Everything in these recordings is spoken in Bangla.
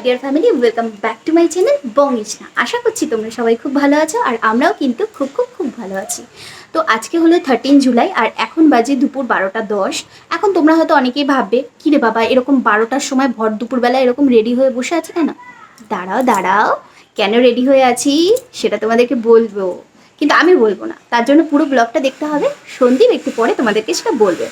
Deer family, welcome back to my channel বঙ্গিশনা। আশা করছি তোমরা সবাই খুব ভালো আছো, আর আমরাও কিন্তু খুব খুব খুব ভালো আছি। তো আজকে হলো 13 জুলাই, আর এখন বাজে দুপুর 12টা 10। এখন তোমরা হয়তো অনেকেই ভাববে, কী রে বাবা এরকম 12টার সময় ভর দুপুরবেলা এরকম রেডি হয়ে বসে আছে কেন? দাঁড়াও দাঁড়াও, কেন রেডি হয়ে আছি সেটা তোমাদেরকে বলবো, কিন্তু আমি বলবো না। তার জন্য পুরো ব্লগটা দেখতে হবে। সন্দীপ একটু পরে তোমাদেরকে সেটা বলবে।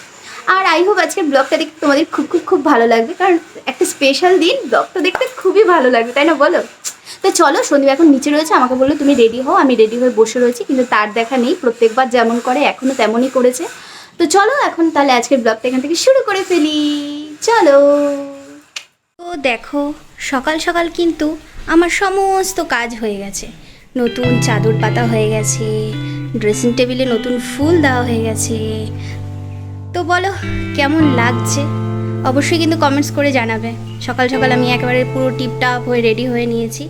আর আই হোপ আজকের ব্লগটা দেখতে তোমাদের খুব খুব খুব ভালো লাগবে, কারণ একটা স্পেশাল দিন, ব্লগটা দেখতে খুবই ভালো লাগবে, তাই না বলো? তো চলো, সন্দীপ এখন নিচে রয়েছে, আমাকে বললো তুমি রেডি হও। আমি রেডি হয়ে বসে রয়েছি, কিন্তু তার দেখা নেই। প্রত্যেকবার যেমন করে এখনও তেমনই করেছে। তো চলো এখন তাহলে আজকের ব্লগটা এখান থেকে শুরু করে ফেলি, চলো। তো দেখো, সকাল সকাল কিন্তু আমার সমস্ত কাজ হয়ে গেছে। নতুন চাদর পাতা হয়ে গেছে, ড্রেসিং টেবিলে নতুন ফুল দেওয়া হয়ে গেছে। তো বলো কেমন লাগছে, অবশ্যই কিন্তু কমেন্টস করে জানাবে। সকাল সকাল আমি একেবারে পুরো টিপটাপ হয়ে রেডি হয়ে নিয়েছি।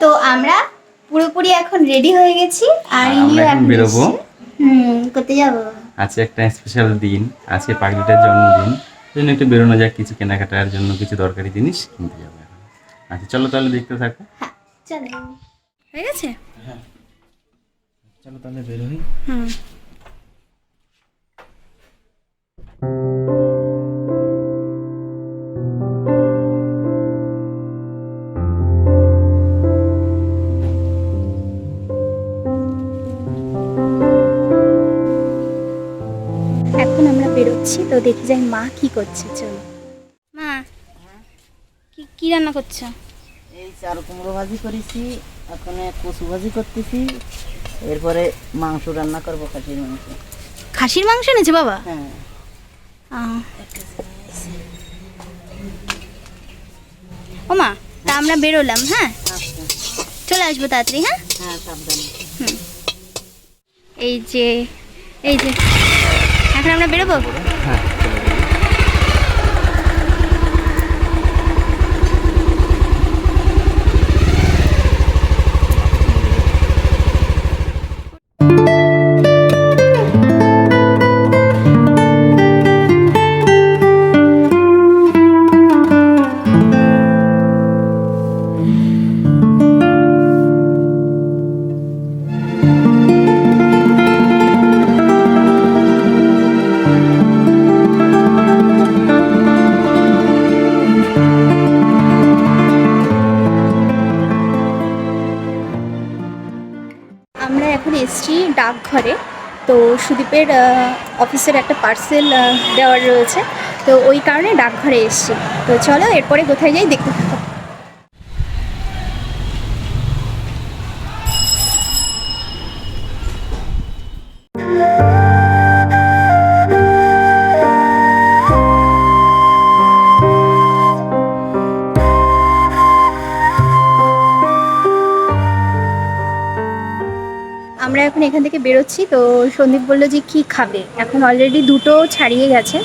তো আমরা পুরোপুরি এখন রেডি হয়ে গেছি, আর আমরা এখন বেরোবো। কোথায় যাবো? আজকে একটা স্পেশাল দিন, আজকে পাগলিটার জন্মদিন। এই জন্য একটু বেরোনো যাক, কিছু কেনাকাটার জন্য কিছু দরকারি জিনিস কিনতে যাবো এখন। আচ্ছা চলো তাহলে দেখতে থাকো। হ্যাঁ চলো, হয়ে গেছে। হ্যাঁ চলো তাহলে বেরোই। হুম। এখন আমরা বেরোচ্ছি, তো দেখি যাই মা কি করছে। চলো মা, কি কি রান্না করছো? এই চাল কুমড়ো ভাজি করেছি, এখন কচু ভাজি করতেছি, এরপরে মাংস রান্না করবো, খাসির মাংস। খাসির মাংস এনেছে বাবা? হ্যাঁ। ও মা, তা আমরা বেরোলাম, হ্যাঁ আচ্ছা। চলে আসবো তাড়াতাড়ি। হ্যাঁ হ্যাঁ সাবধানে। এই যে, এই যে এখন আমরা বেরোবো। হ্যাঁ চলো বেরোই। আমরা এখন এসেছি ডাকঘরে। তো সুদীপের অফিসের একটা পার্সেল দেওয়ার রয়েছে, তো ওই কারণে ডাকঘরে এসেছি। তো চলো এরপরে কোথায় যাই দেখতে থাকো। আমরা এখন এখান থেকে বেরোচ্ছি। তো সন্দীপ বললো যে কি খাবে, এখন অলরেডি দুটো ছাড়িয়ে গেছে।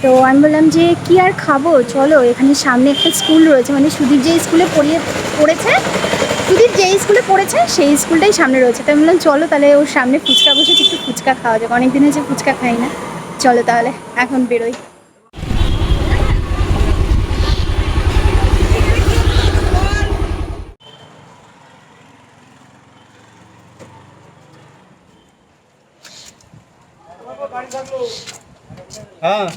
তো আমি বললাম যে কি আর খাবো, চলো এখানে সামনে একটা স্কুল রয়েছে, মানে সুদীপ যে স্কুলে পড়েছে, সুদীপ যে স্কুলে পড়েছে সেই স্কুলটাই সামনে রয়েছে। তো আমি বললাম চলো তাহলে ওর সামনে ফুচকা বসেছে, একটু ফুচকা খাওয়া যাবে, অনেকদিন হয়েছে ফুচকা খাই না। চলো তাহলে এখন বেরোই। হ্যাঁ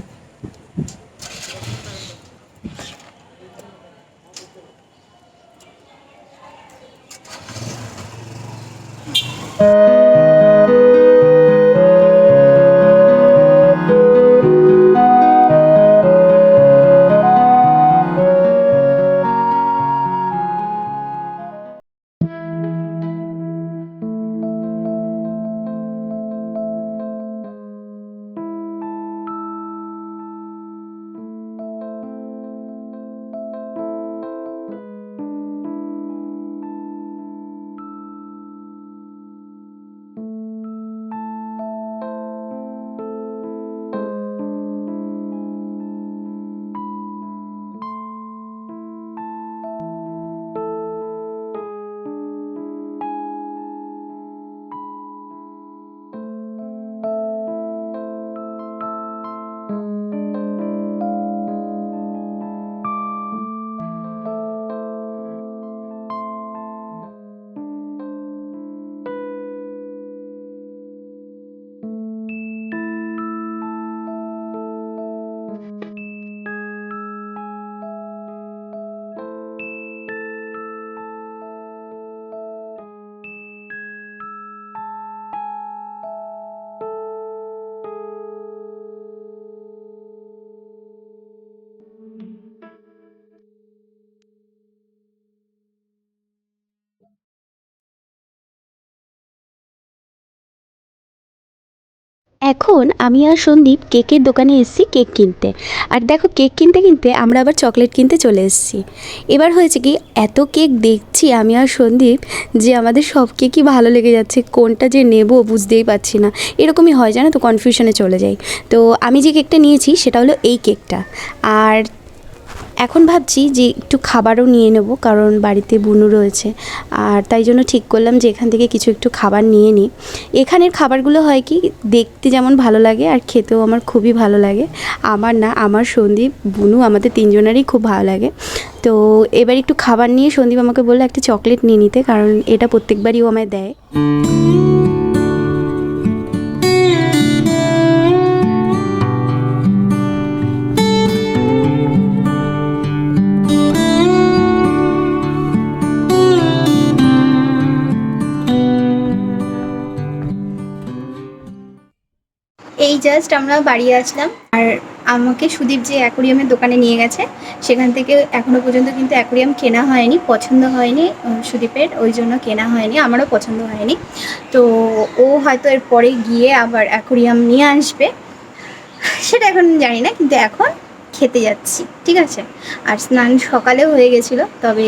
এখন আমি আর সন্দীপ কেকের দোকানে এসেছি কেক কিনতে। আর দেখো কেক কিনতে কিনতে আমরা আবার চকলেট কিনতে চলে এসেছি। এবার হয়েছে কি, এত কেক দেখছি আমি আর সন্দীপ যে আমাদের সব কেকই ভালো লেগে যাচ্ছে, কোনটা যে নেব বুঝতেই পারছি না। এরকমই হয় জানো তো, কনফিউশনে চলে যাই। তো আমি যে কেকটা নিয়েছি সেটা হলো এই কেকটা। আর এখন ভাবছি যে একটু খাবারও নিয়ে নেব, কারণ বাড়িতে বুনু রয়েছে। আর তাই জন্য ঠিক করলাম যে এখান থেকে কিছু একটু খাবার নিয়ে নিই। এখানের খাবারগুলো হয় কি, দেখতে যেমন ভালো লাগে আর খেতেও আমার খুবই ভালো লাগে। আমার না, আমার সন্দীপ, বুনু, আমাদের তিনজনেরই খুব ভালো লাগে। তো এবার একটু খাবার নিয়ে সন্দীপ আমাকে বললো একটা চকলেট নিয়ে নিতে, কারণ এটা প্রত্যেকবারই ও আমায় দেয়। এই জাস্ট আমরা বাড়ি আসলাম, আর আমাকে সুদীপ যে অ্যাকোরিয়ামের দোকানে নিয়ে গেছে সেখান থেকে এখনও পর্যন্ত কিন্তু অ্যাকোরিয়াম কেনা হয়নি, পছন্দ হয়নি সুদীপের, ওই জন্য কেনা হয়নি, আমারও পছন্দ হয়নি। তো ও হয়তো এরপরে গিয়ে আবার অ্যাকোরিয়াম নিয়ে আসবে, সেটা এখন জানি না, কিন্তু এখন খেতে যাচ্ছি, ঠিক আছে। আর স্নান সকালেও হয়ে গেছিলো, তবে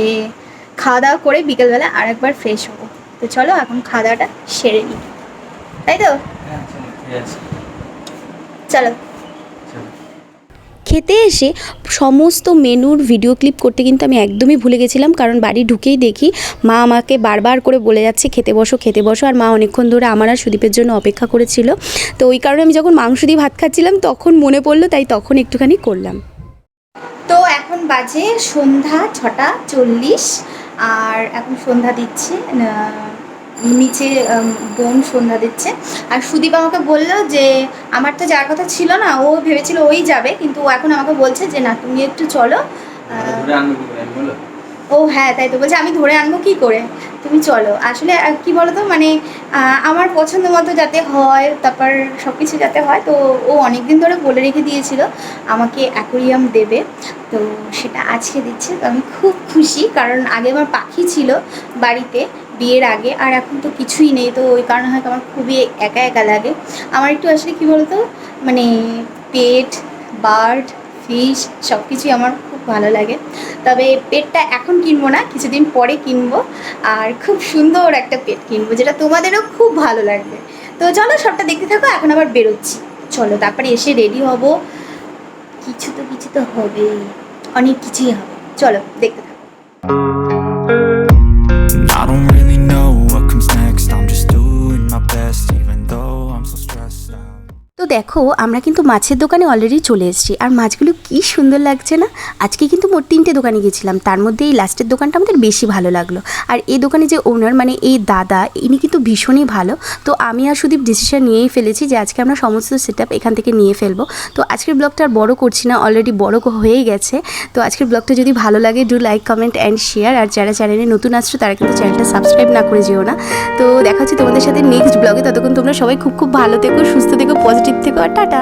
খাওয়া দাওয়া করে বিকেলবেলা আর একবার ফ্রেশ হবো। তো চলো এখন খাওয়া দাওয়াটা সেরে নিই, তাই তো চলো। খেতে এসে সমস্ত মেনুর ভিডিও ক্লিপ করতে কিন্তু আমি একদমই ভুলে গেছিলাম, কারণ বাড়ি ঢুকেই দেখি মা আমাকে বারবার করে বলে যাচ্ছে খেতে বসো খেতে বসো। আর মা অনেকক্ষণ ধরে আমার আর সুদীপের জন্য অপেক্ষা করেছিল। তো ওই কারণে আমি যখন মাংস দিয়ে ভাত খাচ্ছিলাম তখন মনে পড়লো, তাই তখন একটুখানি করলাম। তো এখন বাজে সন্ধ্যা 6:40, আর এখন সন্ধ্যা দিচ্ছে নিচে বোন সন্ধ্যা দিচ্ছে। আর সুদীপ আমাকে বললো যে আমার তো যাওয়ার কথা ছিল না, ও ভেবেছিল ওই যাবে, কিন্তু ও এখন আমাকে বলছে যে না তুমি একটু চলো। ও হ্যাঁ, তাই তো বলছে আমি ধরে আনবো কী করে, তুমি চলো। আসলে কি বলো তো, মানে আমার পছন্দ মতো যাতে হয়, তারপর সব কিছু যাতে হয়। তো ও অনেক দিন ধরে বলে রেখে দিয়েছিল আমাকে অ্যাকোরিয়াম দেবে, তো সেটা আজকে দিচ্ছে। তো আমি খুব খুশি, কারণ আগে আমার পাখি ছিল বাড়িতে বিয়ের আগে, আর এখন তো কিছুই নেই। তো ওই কারণে হয়তো আমার খুবই একা একা লাগে। আমার একটু আসলে কী বলো তো, মানে পেট, বার্ড, ফিশ সব কিছুই আমার খুব ভালো লাগে। তবে পেটটা এখন কিনবো না, কিছুদিন পরে কিনবো, আর খুব সুন্দর একটা পেট কিনবো যেটা তোমাদেরও খুব ভালো লাগবে। তো চলো সবটা দেখতে থাকো, এখন আবার বেরোচ্ছি, চলো তারপরে এসে রেডি হব। কিছু তো হবে, অনেক কিছুই হবে, চলো দেখতে থাকো। I don't really know what comes next. I'm just doing my best, even though I'm so stressed out. তো দেখো আমরা কিন্তু মাছের দোকানে অলরেডি চলে এসেছি, আর মাছগুলো কি সুন্দর লাগছে না। আজকে কিন্তু মোট 3টে দোকানে গেছিলাম, তার মধ্যে এই লাস্টের দোকানটা আমাদের বেশি ভালো লাগলো। আর এই দোকানে যে ওনার, মানে এই দাদা, ইনি কিন্তু ভীষণই ভালো। তো আমি আর সুদীপ ডিসিশন নিয়েই ফেলেছি যে আজকে আমরা সমস্ত সেটআপ এখান থেকে নিয়ে ফেলবো। তো আজকের ব্লগটা আর বড় করছি না, অলরেডি বড় হয়েই গেছে। তো আজকের ব্লগটা যদি ভালো লাগে do like, comment and share. আর যারা চ্যানেলে নতুন আসছো তারা কিন্তু চ্যানেলটা সাবস্ক্রাইব না করে যেও না। তো দেখা হচ্ছে তোমাদের সাথে নেক্সট ব্লগে। ততক্ষণ তোমরা সবাই খুব ভালো থেকো, সুস্থ থেকো, পজিটিভ থেকো, আর টাটা।